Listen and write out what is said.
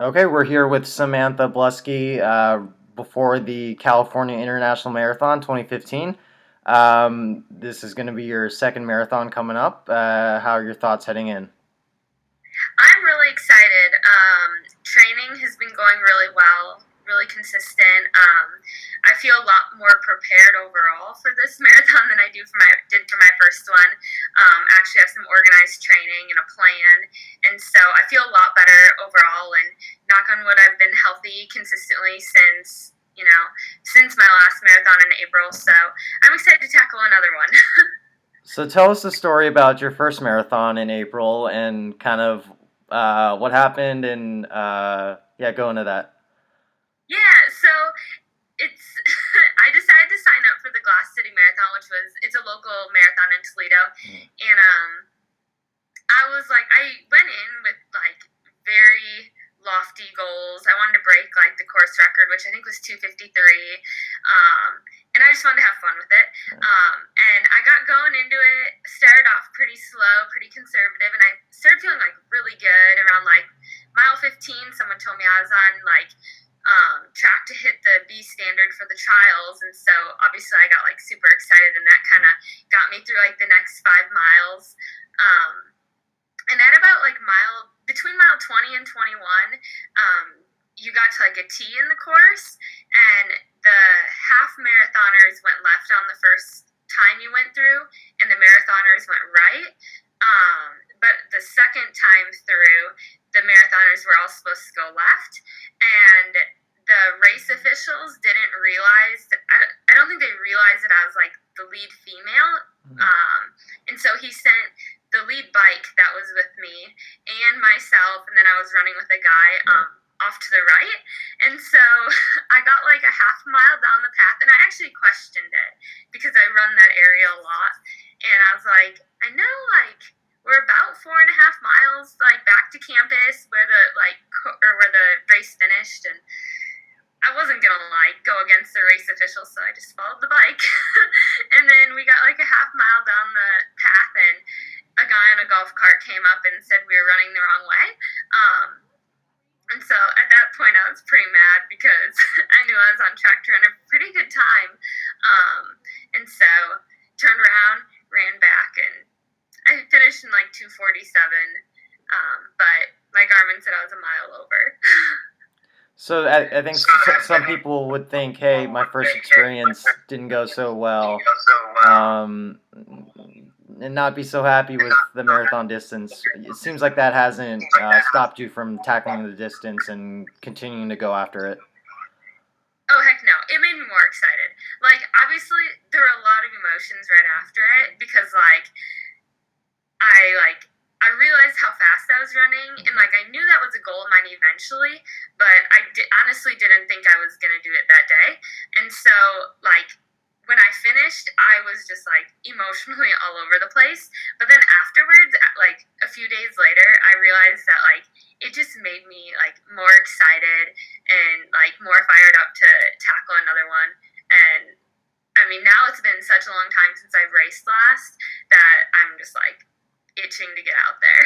Okay, we're here with Samantha Bluske before the California International Marathon 2015. This is going to be your second marathon coming up. How are your thoughts heading in? I'm really excited. Training has been going really well, really consistent. I feel a lot more prepared overall for this marathon than I did for my first one. Actually, I have some organized training and a plan, and so I feel a lot better overall. And knock on wood, I've been healthy consistently since my last marathon in April. So I'm excited to tackle another one. So tell us the story about your first marathon in April and kind of what happened and yeah, go into that. Yeah, so it's I decided to sign up for the Glass City Marathon, it's a local marathon in Toledo, and I was like, I went in with like very lofty goals. I wanted to break like the course record, which I think was 2:53, and I just wanted to have fun with it. And I got going into it. Started off pretty slow, pretty conservative, and I started feeling like really good around like mile 15. Someone told me I was on like track to hit the B standard for the trials, and so obviously I got like super excited, and that kind of got me through like the next 5 miles. And at about like between mile 20 and 21, you got to like a T in the course, and the half marathoners went left on the first time you went through, and the marathoners went right. But the second time through, the marathoners were all supposed to go left, and the race officials didn't realize. I don't think they realized that I was like the lead female, and so he sent the lead bike that was with me and myself, and then I was running with a guy off to the right. And so I got like a half mile down the path, and I actually questioned it because I run that area a lot. And I was like, I know, like, we're about 4.5 miles like back to campus where the race finished, and I wasn't gonna like go against the race officials, so I just followed the bike. And then we got like a half mile down the path, and a guy on a golf cart came up and said we were running the wrong way. And so at that point, I was pretty mad because I knew I was on track to run a pretty good time. And so turned around, ran back, and I finished in like 2:47. But my Garmin said I was a mile over. So I think some people would think, hey, my first experience didn't go so well, and not be so happy with the marathon distance. It seems like that hasn't stopped you from tackling the distance and continuing to go after it. Oh, heck no. It made me more excited. Like, obviously, there were a lot of emotions right after it because, I realized how fast I was running, and, I knew that was a goal of mine eventually, but honestly didn't think I was going to do it that day. And so, when I finished, I was just, emotionally all over the place. But then afterwards, a few days later, I realized that, it just made me, more excited and, more fired up to tackle another one. And, I mean, now it's been such a long time since I've raced last that I'm just, itching to get out there.